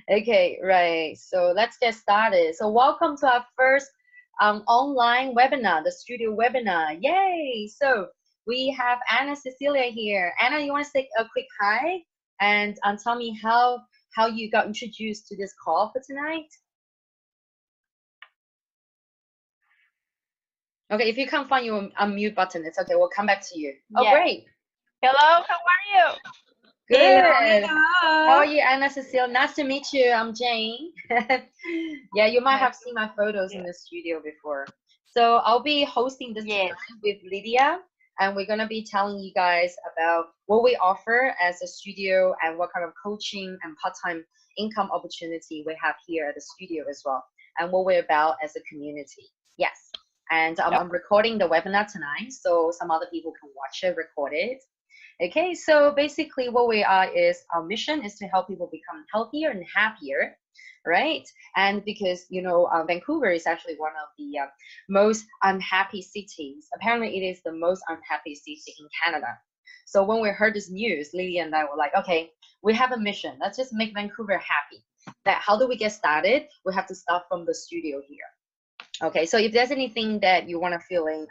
Okay, right. So let's get started. So welcome to our first online webinar, the studio webinar. Yay! So we have Anna Cecilia here. Anna, you want to say a quick hi and tell me how you got introduced to this call for tonight? Okay, if you can't find your unmute button, it's okay. We'll come back to you. Oh, Yeah. great. Hello, how are you? Good. Hello. How are you, Anna Cecilia? Nice to meet you. I'm Jane. Yeah, you might Nice have to seen my meet photos you. in the studio before. So I'll be hosting this Yes. tonight with Lydia, and we're gonna be telling you guys about what we offer as a studio and what kind of coaching and part-time income opportunity we have here at the studio as well, and what we're about as a community. Yes. And I'm recording the webinar tonight, so some other people can watch it, record it. Okay, so basically what we are is our mission is to help people become healthier and happier, right? And because, Vancouver is actually one of the most unhappy cities. Apparently, it is the most unhappy city in Canada. So when we heard this news, Lydia and I were like, okay, we have a mission. Let's just make Vancouver happy. That how do we get started? We have to start from the studio here. Okay, so if there's anything that you want to fill in,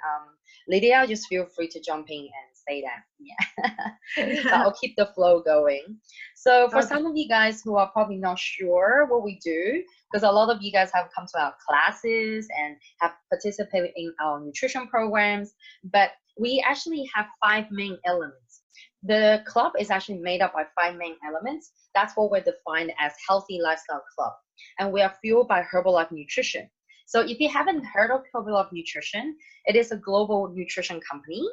Lydia, just feel free to jump in and say that. Yeah, but I'll keep the flow going. So for some of you guys who are probably not sure what we do, because a lot of you guys have come to our classes and have participated in our nutrition programs, but we actually have 5 main elements. The club is actually made up by 5 main elements. That's what we're defined as healthy lifestyle club, and we are fueled by Herbalife Nutrition. So if you haven't heard of Herbalife Nutrition, it is a global nutrition company.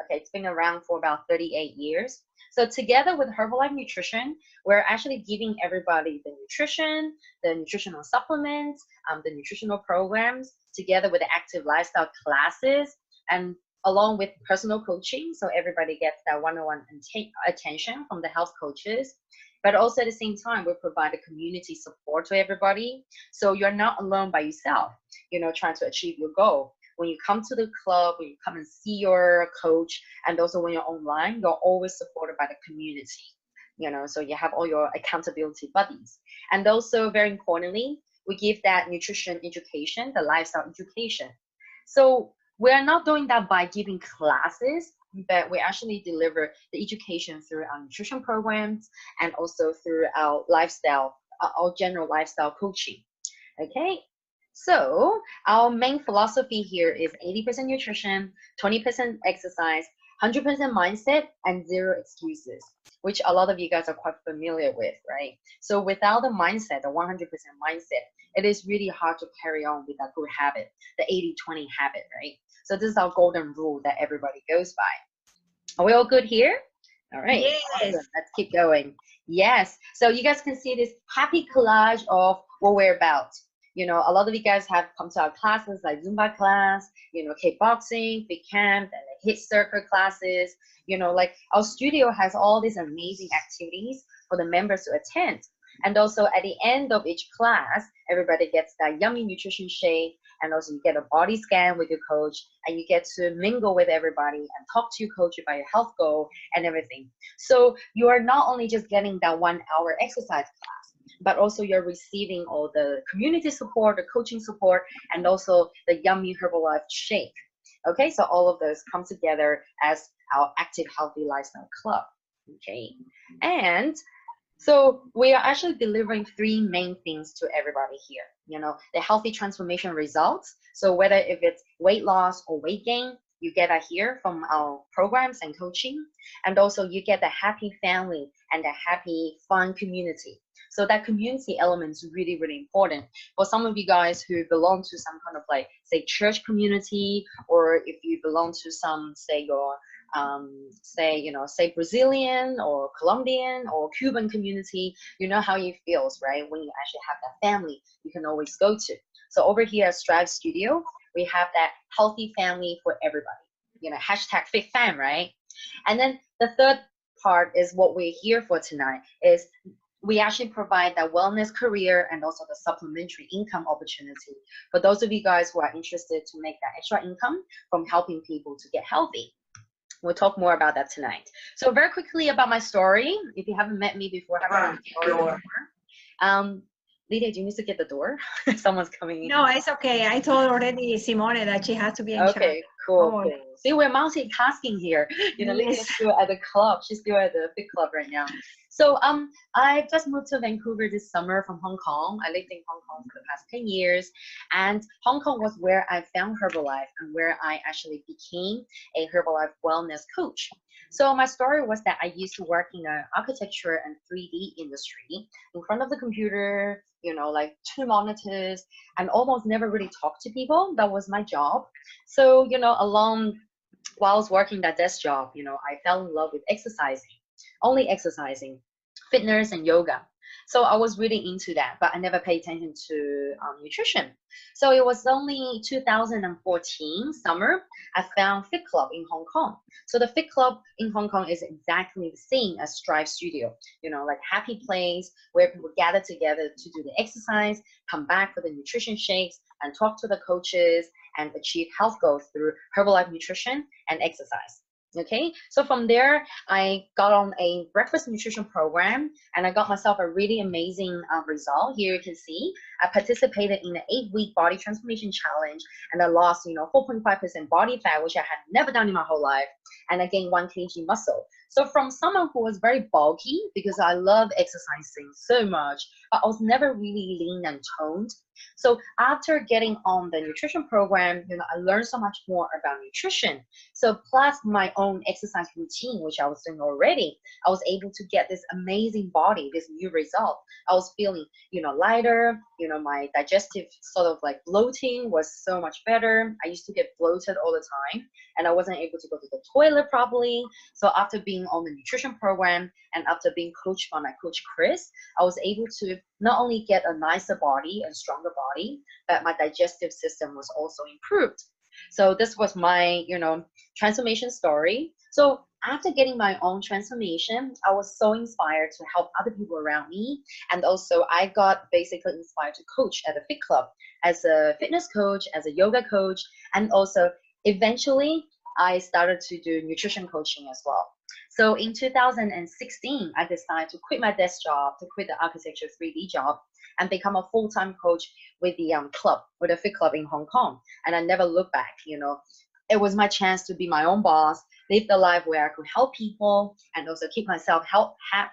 Okay, it's been around for about 38 years. So together with Herbalife Nutrition, we're actually giving everybody the nutrition, the nutritional supplements, the nutritional programs, together with the active lifestyle classes, and along with personal coaching. So everybody gets that one-on-one attention from the health coaches. But also at the same time, we provide a community support to everybody. So you're not alone by yourself, trying to achieve your goal. When you come to the club, when you come and see your coach, and also when you're online, you're always supported by the community. So you have all your accountability buddies. And also, very importantly, we give that nutrition education, the lifestyle education. So we're not doing that by giving classes, but we actually deliver the education through our nutrition programs and also through our lifestyle, our general lifestyle coaching. Okay, so our main philosophy here is 80% nutrition, 20% exercise, 100% mindset, and 0 excuses, which a lot of you guys are quite familiar with, right? So without the mindset, the 100% mindset, it is really hard to carry on with that good habit, the 80-20 habit, right? So this is our golden rule that everybody goes by. Are we all good here? All right. Yes. Awesome. Let's keep going. Yes. So you guys can see this happy collage of what we're about. A lot of you guys have come to our classes like Zumba class, kickboxing, fit camp, and the hit circle classes. Like our studio has all these amazing activities for the members to attend. And also at the end of each class, everybody gets that yummy nutrition shake, and also you get a body scan with your coach, and you get to mingle with everybody and talk to your coach about your health goal and everything. So you are not only just getting that 1-hour exercise class, but also you're receiving all the community support, the coaching support, and also the yummy Herbalife shake. Okay, so all of those come together as our active healthy lifestyle club. Okay, and so we are actually delivering 3 main things to everybody here. The healthy transformation results. So whether if it's weight loss or weight gain, you get that here from our programs and coaching. And also you get the happy family and the happy fun community. So that community element is really, really important. For some of you guys who belong to some kind of like, say, church community, or if you belong to some, say, your say Brazilian or Colombian or Cuban community, you know how it feels, right? When you actually have that family you can always go to. So over here at Strive Studio, we have that healthy family for everybody. Hashtag #FitFam, right? And then the third part is what we're here for tonight is we actually provide that wellness career and also the supplementary income opportunity for those of you guys who are interested to make that extra income from helping people to get healthy. We'll talk more about that tonight. So very quickly about my story, if you haven't met me before, Lydia, do you need to get the door? Someone's coming in. No, it's okay. I told already Simone that she has to be in charge. Okay, cool, Oh, cool. See, we're multitasking here. You know, Lydia's yes. still at the club. She's still at the big club right now. So, I just moved to Vancouver this summer from Hong Kong. I lived in Hong Kong for the past 10 years, and Hong Kong was where I found Herbalife and where I actually became a Herbalife wellness coach. So my story was that I used to work in the architecture and 3D industry in front of the computer, you know, like two monitors, and almost never really talk to people. That was my job. So, you know, along while I was working that desk job, you know, I fell in love with exercising, only exercising, fitness and yoga. So I was really into that, but I never paid attention to nutrition. So it was only 2014 summer, I found Fit Club in Hong Kong. So the Fit Club in Hong Kong is exactly the same as Strive Studio, you know, like happy place where people gather together to do the exercise, come back for the nutrition shakes, and talk to the coaches and achieve health goals through Herbalife nutrition and exercise. Okay, so from there, I got on a breakfast nutrition program and I got myself a really amazing result. Here you can see I participated in an 8-week body transformation challenge and I lost, you know, 4.5% body fat, which I had never done in my whole life, and I gained 1 kg muscle. So from someone who was very bulky, because I love exercising so much, but I was never really lean and toned. So after getting on the nutrition program, you know, I learned so much more about nutrition. So plus my own exercise routine, which I was doing already, I was able to get this amazing body, this new result. I was feeling, you know, lighter, you know, my digestive sort of like bloating was so much better. I used to get bloated all the time and I wasn't able to go to the toilet properly. So after being on the nutrition program and after being coached by my coach Chris, I was able to not only get a nicer body and stronger body, but my digestive system was also improved. So this was my, you know, transformation story. So after getting my own transformation, I was so inspired to help other people around me. And also I got basically inspired to coach at a Fit Club as a fitness coach, as a yoga coach, and also eventually I started to do nutrition coaching as well. So in 2016, I decided to quit my desk job, to quit the architecture 3D job, and become a full-time coach with the club, with the Fit Club in Hong Kong. And I never looked back. You know, it was my chance to be my own boss, live the life where I could help people, and also keep myself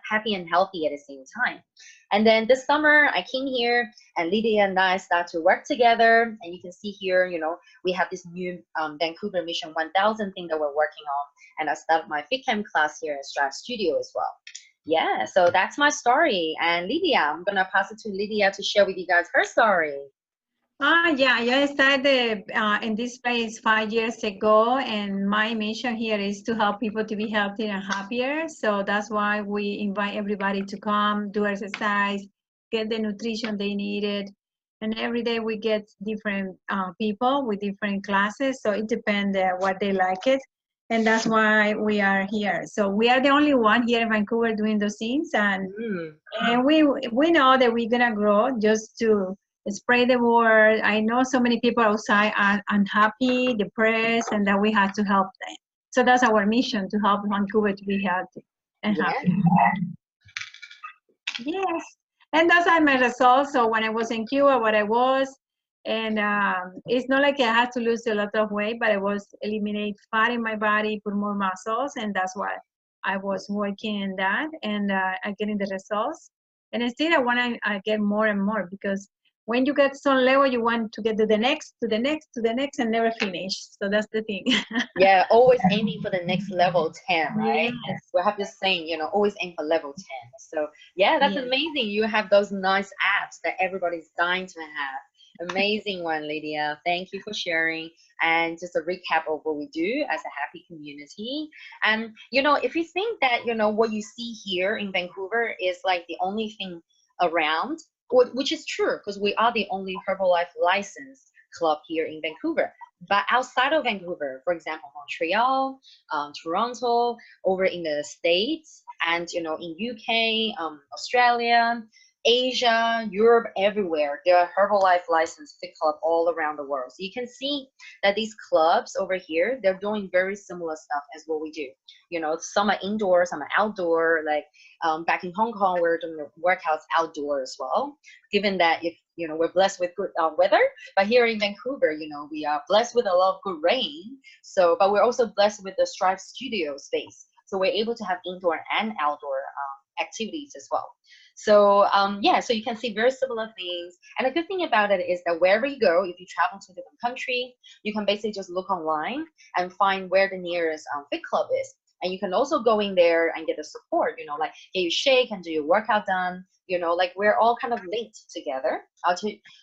happy and healthy at the same time. And then this summer, I came here, and Lydia and I started to work together. And you can see here, you know, we have this new Vancouver Mission 1000 thing that we're working on. And I started my Fit Camp class here at Strive Studio as well. Yeah, so that's my story. And Lydia, I'm going to pass it to Lydia to share with you guys her story. Yeah, I started in this place 5 years ago, and my mission here is to help people to be healthier and happier. So that's why we invite everybody to come, do exercise, get the nutrition they needed. And every day we get different people with different classes. So it depends what they like it. And that's why we are here. So we are the only one here in Vancouver doing those things. And we know that we're going to grow just to spread the word. I know so many people outside are unhappy, depressed, and that we have to help them. So that's our mission, to help Vancouver to be healthy and happy. Yes, and those are my results. So when I was in Cuba, what I was, and it's not like I had to lose a lot of weight, but I was eliminate fat in my body, put more muscles, and that's why I was working in that, and I'm getting the results. And instead, I want to get more and more, because when you get some level, you want to get to the next, to the next, to the next, and never finish. So that's the thing. Yeah, always aiming for the next level 10, right? Yes. We have this saying, you know, always aim for level 10. So yeah, that's amazing. You have those nice apps that everybody's dying to have. Amazing one, Lydia. Thank you for sharing. And just a recap of what we do as a happy community. And, you know, if you think that, you know, what you see here in Vancouver is like the only thing around, which is true, because we are the only Herbalife licensed club here in Vancouver. But outside of Vancouver, for example, Montreal, Toronto, over in the States, and, you know, in UK, Australia, Asia, Europe, everywhere. There are Herbalife licensed fit club all around the world. So you can see that these clubs over here, they're doing very similar stuff as what we do. You know, some are indoor, some are outdoor. Like back in Hong Kong, we're doing the workouts outdoor as well. Given that if you know we're blessed with good weather, but here in Vancouver, you know, we are blessed with a lot of good rain. So, but we're also blessed with the Strive Studio space. So we're able to have indoor and outdoor activities as well. So yeah, so you can see very similar things. And the good thing about it is that wherever you go, if you travel to a different country, you can basically just look online and find where the nearest fit club is. And you can also go in there and get the support, you know, like get your shake and do your workout done, you know, like we're all kind of linked together.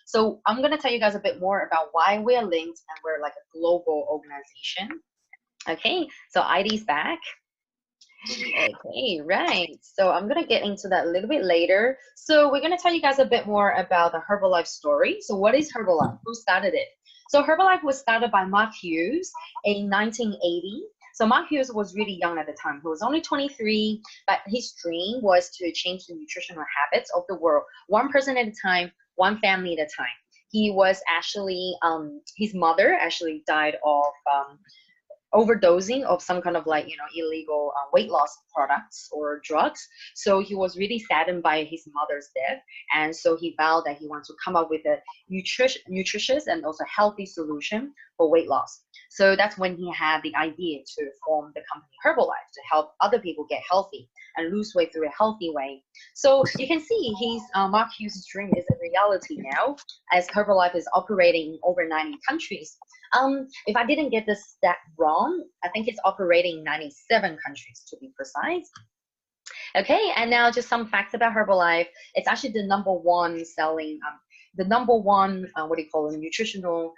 So I'm going to tell you guys a bit more about why we're linked and we're like a global organization. Okay, so ID's back. Okay, right. So I'm going to get into that a little bit later. So we're going to tell you guys a bit more about the Herbalife story. So what is Herbalife? Who started it? So Herbalife was started by Mark Hughes in 1980. So Mark Hughes was really young at the time. He was only 23, but his dream was to change the nutritional habits of the world, one person at a time, one family at a time. He was actually, his mother actually died of overdosing of some kind of like, you know, illegal weight loss products or drugs. So he was really saddened by his mother's death. And so he vowed that he wants to come up with a nutritious and also healthy solution for weight loss. So that's when he had the idea to form the company Herbalife to help other people get healthy and lose weight through a healthy way. So you can see his Mark Hughes' dream is a reality now, as Herbalife is operating in over 90 countries. If I didn't get this stat wrong, I think it's operating in 97 countries to be precise. Okay, and now just some facts about Herbalife. It's actually the #1 selling, what do you call it, nutritional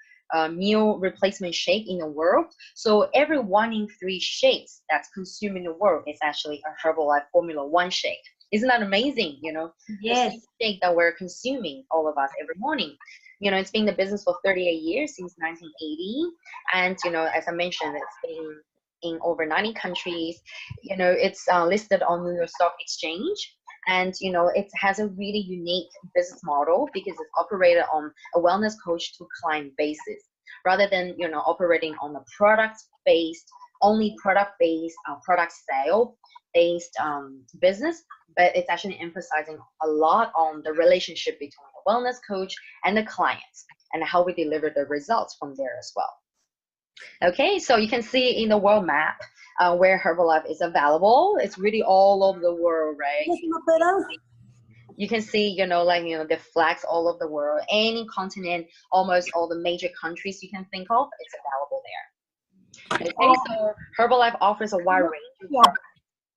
meal replacement shake in the world. So every 1 in 3 shakes that's consumed in the world is actually a Herbalife Formula 1 shake. Isn't that amazing? You know, Yes. the shake that we're consuming, all of us, every morning. You know, it's been in the business for 38 years, since 1980. And, you know, as I mentioned, it's been in over 90 countries. You know, it's listed on New York Stock Exchange. And, you know, it has a really unique business model because it's operated on a wellness coach to client basis rather than, you know, operating on a product-based, product sale-based business. But it's actually emphasizing a lot on the relationship between the wellness coach and the clients and how we deliver the results from there as well. Okay, so you can see in the world map where Herbalife is available. It's really all over the world, right? You can see, you know, like, you know, the flags all over the world, any continent, almost all the major countries you can think of, it's available there. Okay, so Herbalife offers a wide range of products,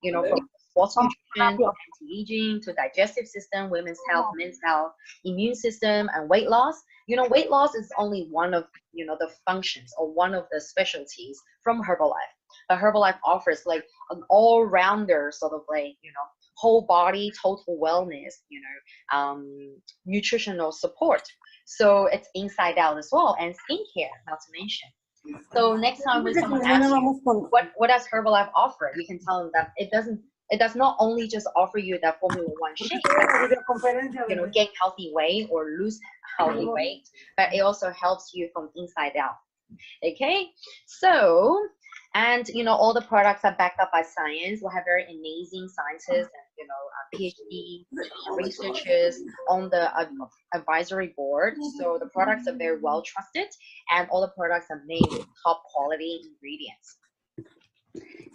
you know, from sports nutrition to anti-aging to digestive system, women's health, men's health, immune system, and weight loss. You know, weight loss is only one of, you know, the functions or one of the specialties from Herbalife. But Herbalife offers like an all-rounder sort of like, you know, whole body, total wellness, you know, nutritional support. So it's inside out as well, and skincare, not to mention. So next time when someone asks you, what does Herbalife offer, you can tell them that it does not only just offer you that Formula 1 shake, you know, gain healthy weight or lose healthy weight, but it also helps you from inside out. Okay, so, and you know, all the products are backed up by science. We have very amazing scientists and, you know, PhD researchers on the advisory board. So the products are very well trusted, and all the products are made with top quality ingredients.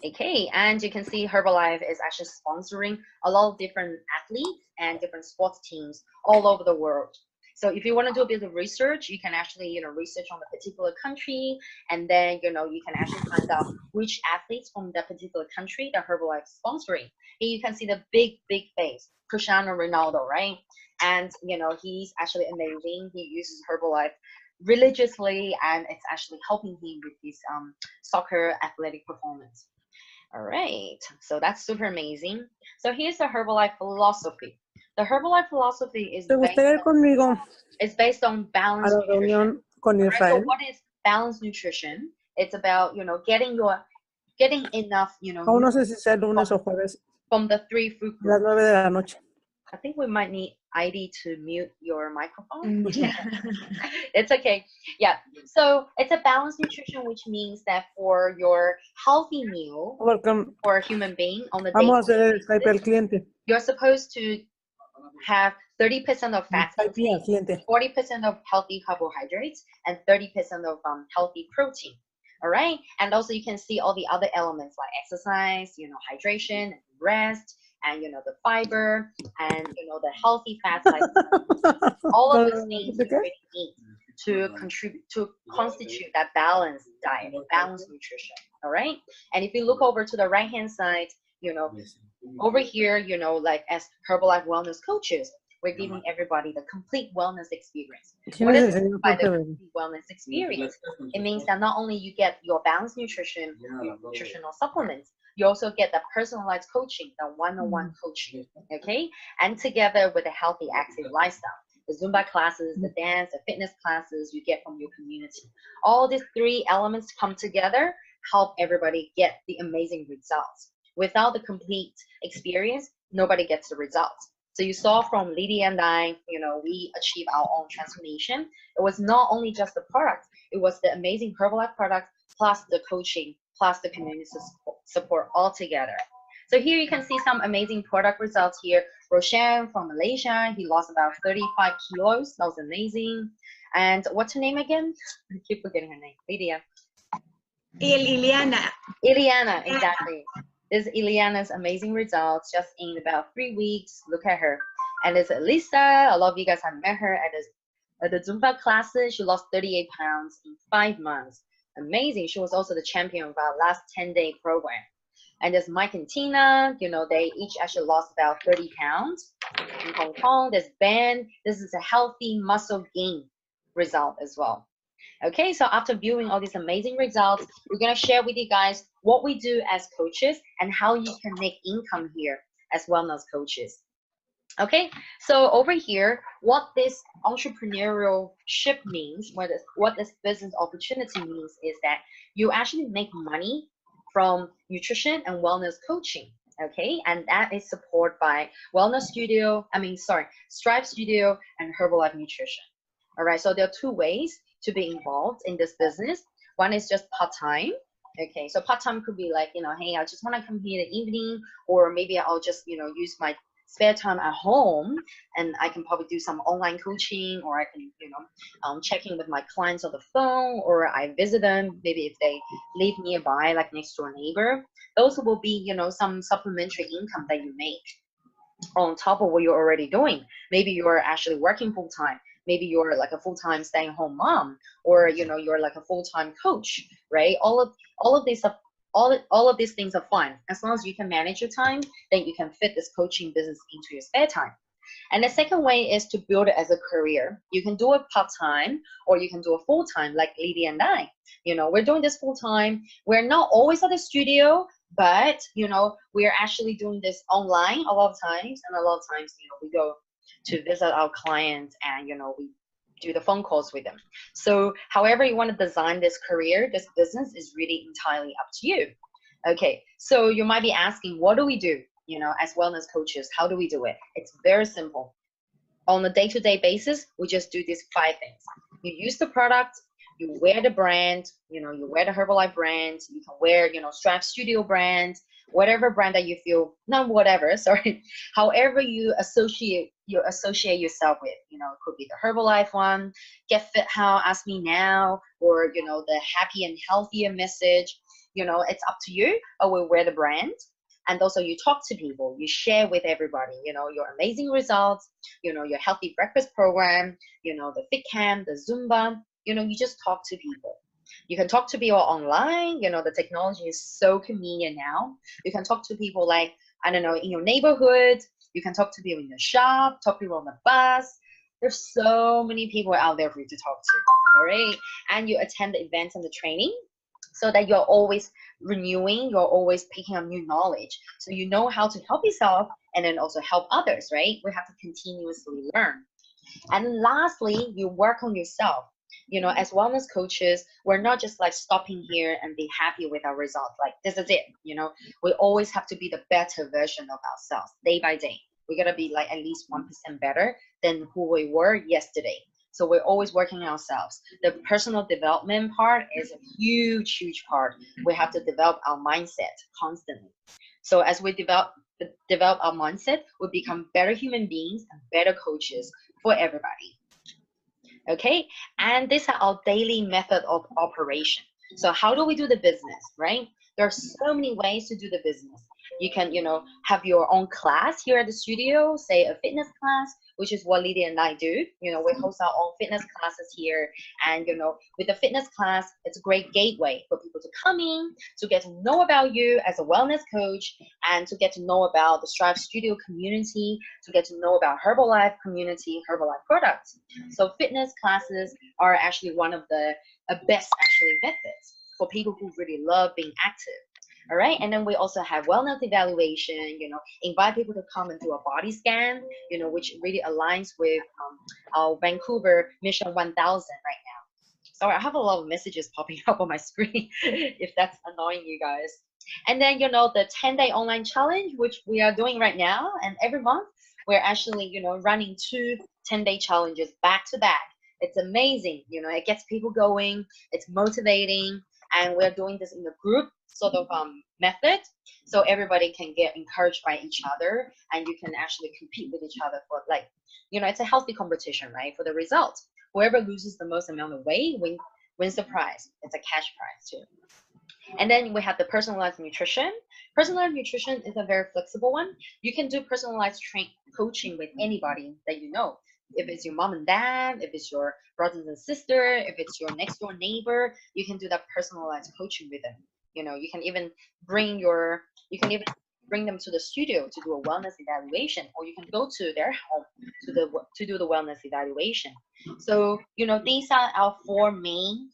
Okay, and you can see Herbalife is actually sponsoring a lot of different athletes and different sports teams all over the world. So if you want to do a bit of research, you can actually, you know, research on the particular country, and then, you know, you can actually find out which athletes from that particular country that Herbalife is sponsoring. And you can see the big face, Cristiano Ronaldo, right? And, you know, he's actually amazing. He uses Herbalife religiously, and it's actually helping him with his soccer athletic performance. All right, so that's super amazing. So here's the Herbalife philosophy. The Herbalife philosophy is based on balanced nutrition. Right? So what is balanced nutrition? It's about, you know, getting enough, you know, from the 3 food groups. I think we might need ID to mute your microphone? Yeah. It's okay. Yeah. So it's a balanced nutrition, which means that for your healthy meal Welcome. for a human being on the Vamos a hacer day, el Skype al cliente. you're supposed to have 30% of fat Skype al cliente. 40% of healthy carbohydrates, and 30% of healthy protein. All right. And also you can see all the other elements like exercise, hydration, rest, and the fiber, and the healthy fats, like all of those things you really need to constitute that balanced diet, balanced nutrition. All right. And if you look over to the right hand side, over here, like as Herbalife wellness coaches, we're giving everybody the complete wellness experience. What is it by the complete wellness experience? It means that not only you get your balanced nutrition, your nutritional supplements, you also get the personalized coaching, the one-on-one coaching, okay? And together with a healthy, active lifestyle. The Zumba classes, the dance, the fitness classes you get from your community. All these three elements come together, help everybody get the amazing results. Without the complete experience, nobody gets the results. So you saw from Lydia and I, we achieved our own transformation. It was not only just the product, it was the amazing Herbalife product, plus the coaching, plus the community support all together. So here you can see some amazing product results here. Roshan from Malaysia, he lost about 35 kilos. That was amazing. And what's her name again? I keep forgetting her name. Lydia. Iliana. Iliana, exactly. This is Iliana's amazing results just in about 3 weeks. Look at her. And there's Lisa. A lot of you guys have met her at the Zumba classes. She lost 38 pounds in 5 months. Amazing. She was also the champion of our last 10-day program. And there's Mike and Tina. They each actually lost about 30 pounds. In Hong Kong, there's Ben. This is a healthy muscle gain result as well. Okay, so after viewing all these amazing results, we're going to share with you guys what we do as coaches and how you can make income here as wellness coaches. Okay, so over here, what this entrepreneurship means, what this business opportunity means is that you actually make money from nutrition and wellness coaching. Okay, and that is supported by Stripe Studio and Herbalife Nutrition. All right, so there are two ways to be involved in this business. One is just part-time. Okay, so part-time could be like, hey, I just want to come here in the evening, or maybe I'll just, use my spare time at home, and I can probably do some online coaching, or I can, check in with my clients on the phone, or I visit them, maybe if they live nearby, like next door neighbor. Those will be, some supplementary income that you make on top of what you're already doing. Maybe you're actually working full-time. Maybe you're like a full-time stay-at-home mom, or you're like a full-time coach, right? All of these things are fine as long as you can manage your time. Then you can fit this coaching business into your spare time. And the second way is to build it as a career. You can do it part-time, or you can do it full-time, like Lydia and I. We're doing this full-time. We're not always at the studio, but we're actually doing this online a lot of times, and a lot of times we go to visit our clients, and we do the phone calls with them. So however you want to design this career, this business is really entirely up to you. Okay, so you might be asking, what do we do as wellness coaches? How do we do it? It's very simple. On a day-to-day basis, we just do these 5 things. You use the product, you wear the brand, you wear the Herbalife brand, you can wear Stripe Studio brand, whatever brand that you feel, however you associate yourself with. It could be the Herbalife one, Get Fit How, Ask Me Now, or the Happy and Healthier message. It's up to you. But we wear the brand. And also you talk to people, you share with everybody, your amazing results, your healthy breakfast program, the fit camp, the Zumba, you just talk to people. You can talk to people online. The technology is so convenient now. You can talk to people like, I don't know, in your neighborhood. You can talk to people in the shop, talk to people on the bus. There's so many people out there for you to talk to, all right? And you attend the events and the training so that you're always renewing, you're always picking up new knowledge. So you know how to help yourself and then also help others, right? We have to continuously learn. And lastly, you work on yourself. As wellness coaches, we're not just like stopping here and be happy with our results. Like, this is it. We always have to be the better version of ourselves day by day. we're gonna be like at least 1% better than who we were yesterday. So we're always working on ourselves. The personal development part is a huge part. We have to develop our mindset constantly. So as we develop our mindset, we become better human beings and better coaches for everybody. Okay, and these are our daily method of operation. So how do we do the business, right? There are so many ways to do the business. You can, have your own class here at the studio, say a fitness class, which is what Lydia and I do. We host our own fitness classes here. And, with the fitness class, it's a great gateway for people to come in, to get to know about you as a wellness coach, and to get to know about the Strive Studio community, to get to know about Herbalife community, Herbalife products. So fitness classes are actually one of the best actually methods for people who really love being active. All right, and then we also have wellness evaluation, invite people to come and do a body scan, which really aligns with our Vancouver Mission 1000 right now. Sorry, I have a lot of messages popping up on my screen if that's annoying you guys. And then, the 10-day online challenge, which we are doing right now, and every month we're actually, running 2 10-day challenges back to back. It's amazing, it gets people going, it's motivating, and we're doing this in a group sort of method, so everybody can get encouraged by each other, and you can actually compete with each other for it's a healthy competition, right? For the result, whoever loses the most amount of weight wins the prize. It's a cash prize too. And then we have the personalized nutrition. Personalized nutrition is a very flexible one. You can do personalized coaching with anybody that you know. If it's your mom and dad, if it's your brothers and sisters, if it's your next door neighbor, you can do that personalized coaching with them. You can even bring them to the studio to do a wellness evaluation, or you can go to their home to do the wellness evaluation. So these are our 4 main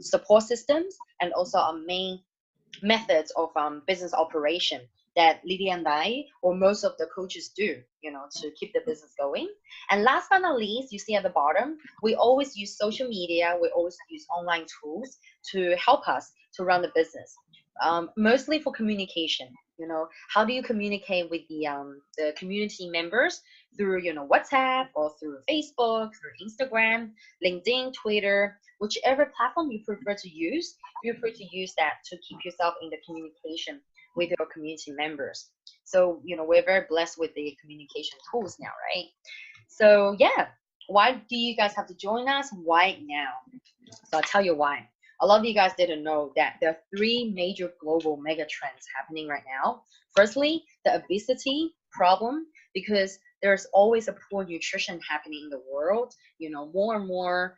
support systems, and also our main methods of business operation that Lydia and I, or most of the coaches do, to keep the business going. And last but not least, you see at the bottom, we always use social media, we always use online tools to help us to run the business, mostly for communication. How do you communicate with the community members? Through WhatsApp, or through Facebook, through Instagram, LinkedIn, Twitter, whichever platform you prefer to use, feel free to use that to keep yourself in the communication with your community members. So we're very blessed with the communication tools now, right? So yeah, why do you guys have to join us? Why now? So I'll tell you why. A lot of you guys didn't know that there are 3 major global mega trends happening right now. Firstly, the obesity problem, because there's always a poor nutrition happening in the world. More and more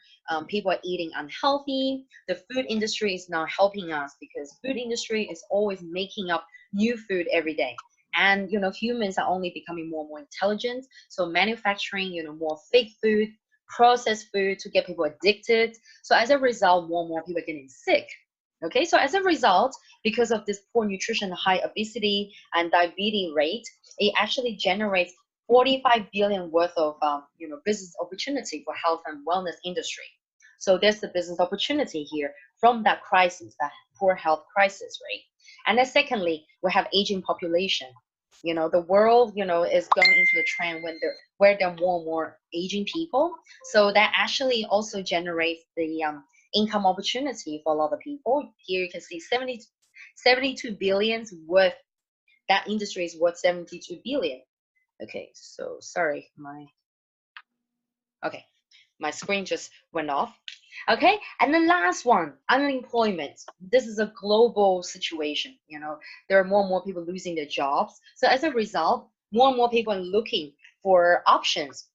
people are eating unhealthy. The food industry is now helping us, because food industry is always making up new food every day. And humans are only becoming more and more intelligent, so manufacturing more fake food, processed food to get people addicted. So as a result, more and more people are getting sick. Okay, so as a result, because of this poor nutrition, high obesity and diabetes rate, it actually generates 45 billion worth of business opportunity for health and wellness industry. So there's the business opportunity here from that crisis, that poor health crisis, right? And then secondly, we have aging population. The world, is going into the trend where there are more and more aging people. So that actually also generates the income opportunity for a lot of people. Here you can see 72 billions worth. That industry is worth 72 billion. Okay, so sorry, my screen just went off. Okay, and the last one, unemployment. This is a global situation. There are more and more people losing their jobs. So as a result, more and more people are looking for options.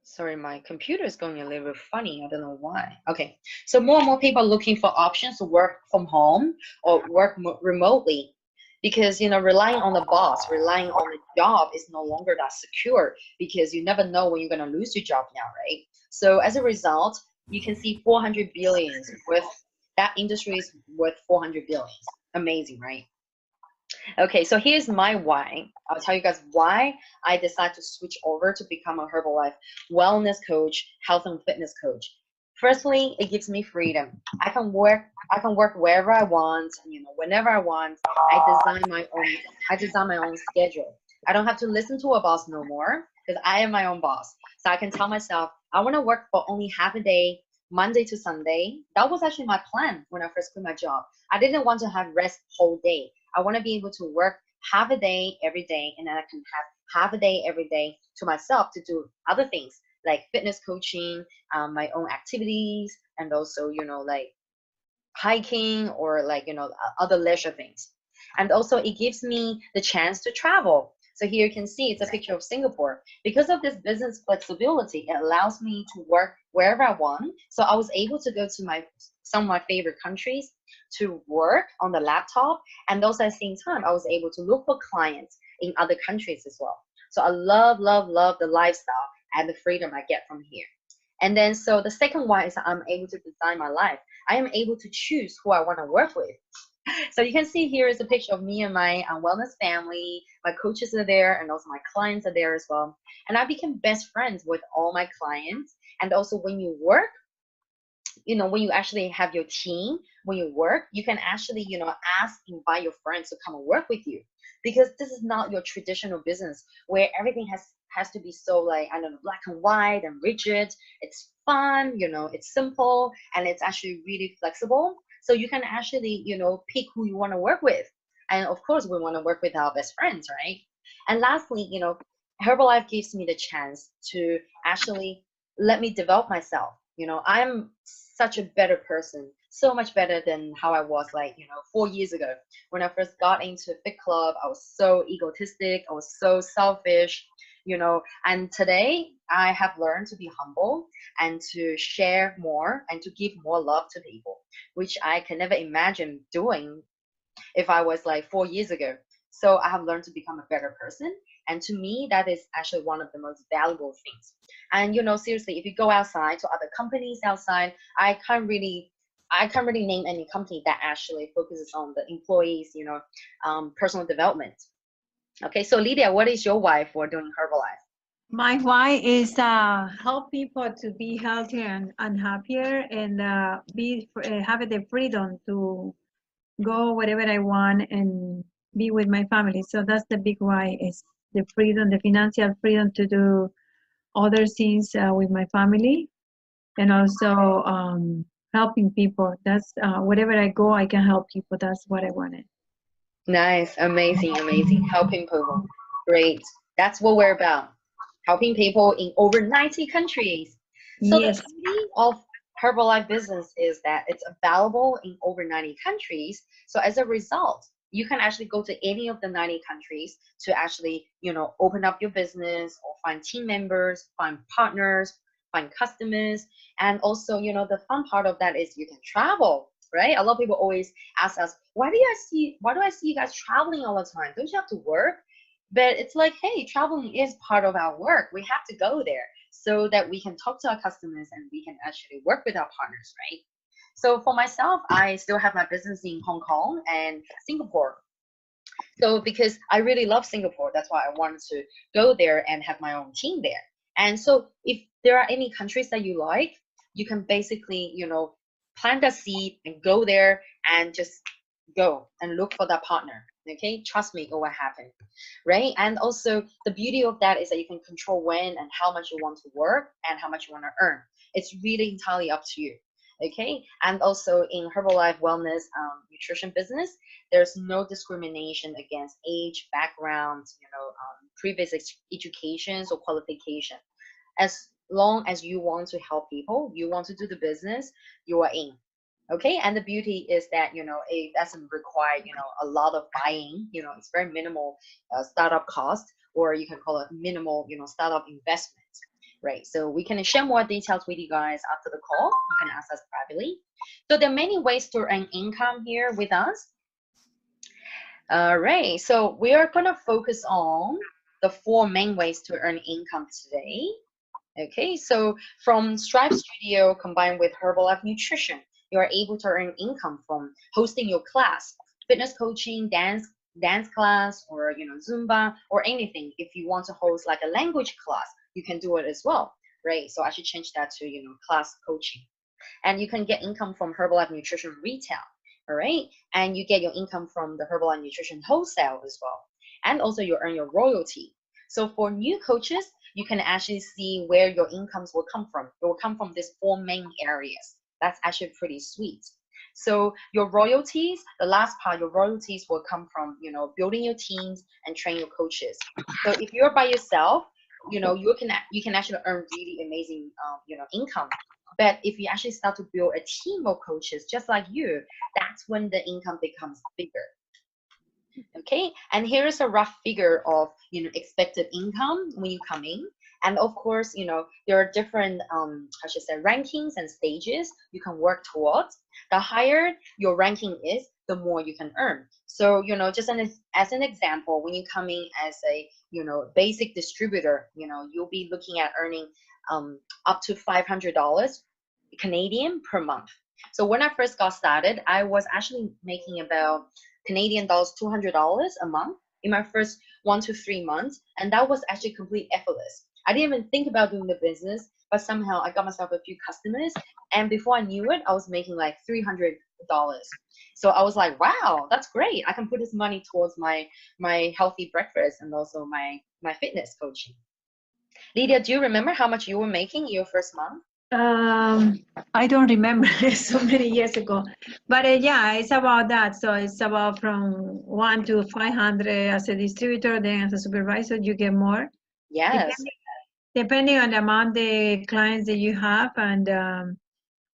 Sorry, my computer is going a little bit funny. I don't know why. Okay, so more and more people are looking for options to work from home or work remotely. Because relying on the boss, relying on the job is no longer that secure, because you never know when you're going to lose your job now, right? So as a result, you can see 400 billions worth. That industry is worth 400 billions. Amazing, right? Okay, so here's my why. I'll tell you guys why I decided to switch over to become a Herbalife wellness coach, health and fitness coach. Firstly, it gives me freedom. I can work wherever I want, whenever I want. I design my own schedule. I don't have to listen to a boss no more because I am my own boss. So I can tell myself, I want to work for only half a day, Monday to Sunday. That was actually my plan when I first quit my job. I didn't want to have rest whole day. I want to be able to work half a day every day, and then I can have half a day every day to myself to do other things like fitness coaching, my own activities, and also, like hiking or like, other leisure things. And also it gives me the chance to travel. So here you can see it's a picture of Singapore. Because of this business flexibility, it allows me to work wherever I want. So I was able to go to some of my favorite countries to work on the laptop, and also at the same time I was able to look for clients in other countries as well. So I love, love, love the lifestyle and the freedom I get from here. And then, so the second one is I'm able to design my life. I am able to choose who I want to work with. So you can see here is a picture of me and my wellness family. My coaches are there, and also my clients are there as well. And I became best friends with all my clients. And also when you work, when you actually have your team, when you work, you can actually, invite your friends to come and work with you, because this is not your traditional business where everything has to be so, like, I don't know, black and white and rigid. It's fun, it's simple, and it's actually really flexible. So you can actually, pick who you want to work with. And of course, we want to work with our best friends, right? And lastly, Herbalife gives me the chance to actually let me develop myself. I'm such a better person, so much better than how I was, like, 4 years ago. When I first got into Fit Club, I was so egotistic, I was so selfish, and today I have learned to be humble and to share more and to give more love to people, which I can never imagine doing if I was like 4 years ago. So I have learned to become a better person. And to me, that is actually one of the most valuable things. And seriously, if you go outside to other companies outside, I can't really name any company that actually focuses on the employees, personal development. Okay, so Lydia, what is your why for doing Herbalife? My why is help people to be healthier and happier, and have the freedom to go wherever I want and be with my family. So that's the big why, is the freedom, the financial freedom to do other things with my family, and also helping people. That's wherever I go, I can help people. That's what I wanted. Nice, amazing, amazing. Helping people. Great. That's what we're about. Helping people in over 90 countries. So the Yes. beauty of Herbalife business is that it's available in over 90 countries. So as a result, you can actually go to any of the 90 countries to actually, open up your business or find team members, find partners, find customers. And also, the fun part of that is you can travel, right? A lot of people always ask us, why do I see you guys traveling all the time? Don't you have to work? But it's like, hey, traveling is part of our work. We have to go there so that we can talk to our customers and we can actually work with our partners, right? So for myself, I still have my business in Hong Kong and Singapore. So because I really love Singapore, that's why I wanted to go there and have my own team there. And so if there are any countries that you like, you can basically, plant a seed and go there and just go and look for that partner. Okay, trust me, it will happen, right? And also the beauty of that is that you can control when and how much you want to work and how much you want to earn. It's really entirely up to you. Okay, and also in Herbalife wellness nutrition business, there's no discrimination against age, background, previous educations or qualification. As long as you want to help people, you want to do the business, you are in. Okay, and the beauty is that it doesn't require a lot of buying. It's very minimal startup cost, or you can call it minimal startup investment, right? So we can share more details with you guys after the call. You can ask us privately. So there are many ways to earn income here with us. All right, so we are going to focus on the 4 main ways to earn income today. Okay, so from Stripe Studio combined with Herbalife Nutrition, you are able to earn income from hosting your class, fitness coaching, dance class, or Zumba, or anything. If you want to host like a language class, you can do it as well, right? So I should change that to class coaching. And you can get income from Herbalife Nutrition retail, all right? And you get your income from the Herbalife Nutrition wholesale as well. and also you earn your royalty. So for new coaches, you can actually see where your incomes will come from. It will come from these four main areas. That's actually pretty sweet. So your royalties, the last part, your royalties will come from, you know, building your teams and train your coaches. So if you're by yourself, you know, you can actually earn really amazing, you know, income. But if you actually start to build a team of coaches just like you, that's when the income becomes bigger. Okay, and here is a rough figure of, you know, expected income when you come in. And of course, you know, there are different I should say rankings and stages you can work towards. The higher your ranking is, the more you can earn. So, you know, just as an example, when you come in as a, you know, basic distributor, you know, you'll be looking at earning up to $500 Canadian per month. So when I first got started, I was actually making about Canadian dollars $200 a month in my first 1 to 3 months, and that was actually complete effortless. I didn't even think about doing the business, but somehow I got myself a few customers, and before I knew it, I was making like $300. So I was like, wow, that's great. I can put this money towards my healthy breakfast and also my fitness coaching. Lydia, do you remember how much you were making in your first month? I don't remember so many years ago, but yeah, it's about that. So it's about from 1 to 500 as a distributor, then as a supervisor, you get more. Yes. Depending on the amount the clients that you have, and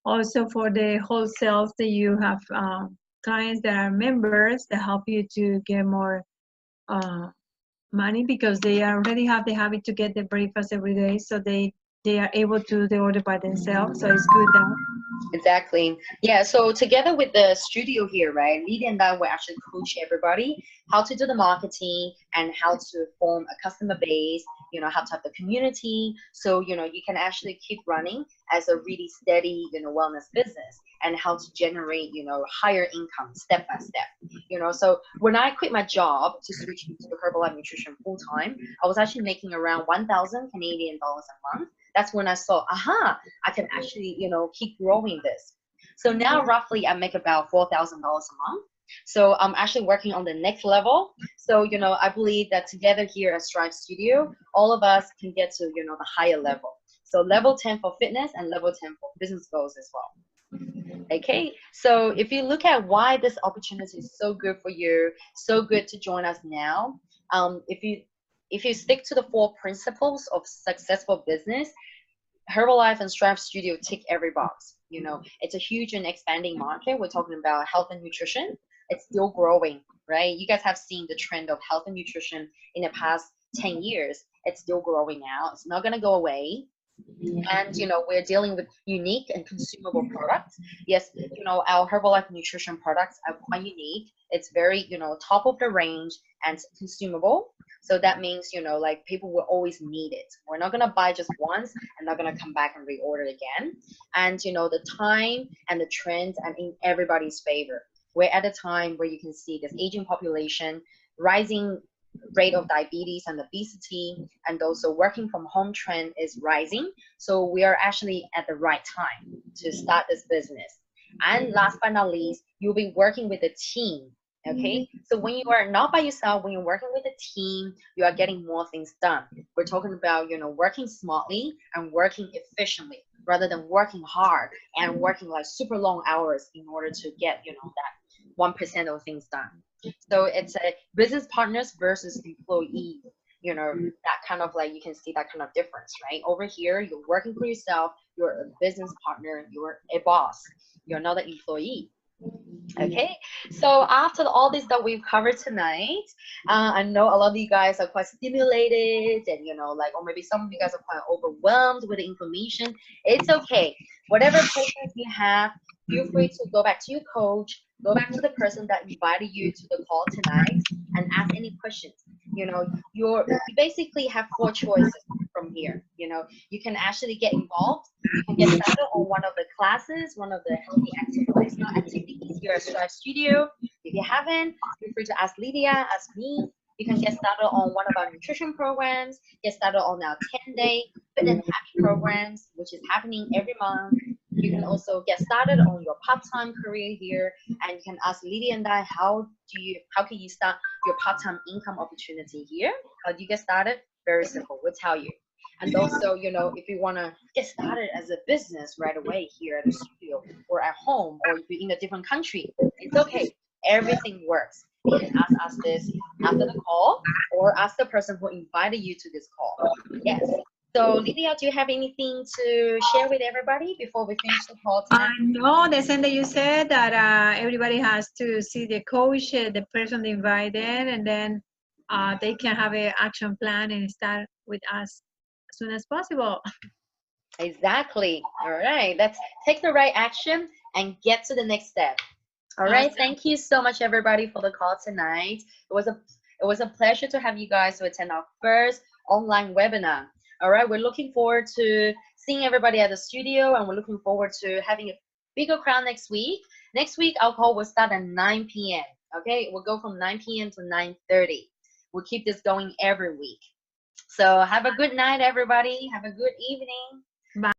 also for the wholesales that you have clients that are members that help you to get more money because they already have the habit to get the breakfast every day, so they are able to do the order by themselves. So it's good that. Exactly. Yeah. So together with the studio here, right, Lydia and I will actually coach everybody how to do the marketing and how to form a customer base, you know, how to have the community. So, you know, you can actually keep running as a really steady, you know, wellness business, and how to generate, you know, higher income step by step. You know, so when I quit my job to switch into Herbalife Nutrition full time, I was actually making around 1,000 Canadian dollars a month. That's when I saw, aha, I can actually, you know, keep growing this. So now roughly I make about $4,000 a month. So I'm actually working on the next level. So, you know, I believe that together here at Strive Studio, all of us can get to, you know, the higher level. So level 10 for fitness and level 10 for business goals as well. Okay, so if you look at why this opportunity is so good for you, so good to join us now, if you stick to the 4 principles of successful business, Herbalife and Strive Studio tick every box. You know, it's a huge and expanding market. We're talking about health and nutrition. It's still growing, right? You guys have seen the trend of health and nutrition in the past 10 years. It's still growing now. It's not going to go away. And, you know, we're dealing with unique and consumable products. Yes, you know, our Herbalife nutrition products are quite unique. It's very, you know, top of the range and consumable. So that means, you know, like people will always need it. We're not going to buy just once and not going to come back and reorder again. And, you know, the time and the trends are in everybody's favor. We're at a time where you can see this aging population, rising rate of diabetes and obesity, and also working from home trend is rising. So we are actually at the right time to start this business. And last but not least, you'll be working with a team. Okay, so when you are not by yourself, when you're working with a team, you are getting more things done. We're talking about, you know, working smartly and working efficiently rather than working hard and working like super long hours in order to get, you know, that 1% of things done. So it's a business partners versus employee, you know, that kind of like, you can see that kind of difference, right? Over here, you're working for yourself, you're a business partner, you're a boss, you're not an employee. Okay, so after all this that we've covered tonight, I know a lot of you guys are quite stimulated, and, you know, like, or maybe some of you guys are quite overwhelmed with the information. It's okay. Whatever questions you have, feel free to go back to your coach, go back to the person that invited you to the call tonight, and ask any questions. You know, you basically have 4 choices from here. You know, you can actually get involved. You can get started on one of the classes, one of the healthy active lifestyle activities here at Strive Studio. If you haven't, feel free to ask Lydia, ask me. You can get started on one of our nutrition programs, get started on our 10-day fit and happy programs, which is happening every month. You can also get started on your part-time career here, and you can ask Lydia and I, how can you start your part-time income opportunity here? How do you get started? Very simple. We'll tell you. And also, if you want to get started as a business right away here at the studio or at home, or if you're in a different country, it's okay. Everything works. You can ask us this after the call, or ask the person who invited you to this call. Yes. So, Lydia, do you have anything to share with everybody before we finish the call tonight? No, the same that you said, that everybody has to see the coach, the person they invited, and then they can have an action plan and start with us as soon as possible. Exactly. All right. Let's take the right action and get to the next step. All right. Awesome. Thank you so much, everybody, for the call tonight. It was a pleasure to have you guys to attend our first online webinar. All right. We're looking forward to seeing everybody at the studio, and we're looking forward to having a bigger crowd next week. Next week, our call will start at 9 p.m. Okay. We'll go from 9 p.m. to 9:30. We'll keep this going every week. So have a good night, everybody. Have a good evening. Bye.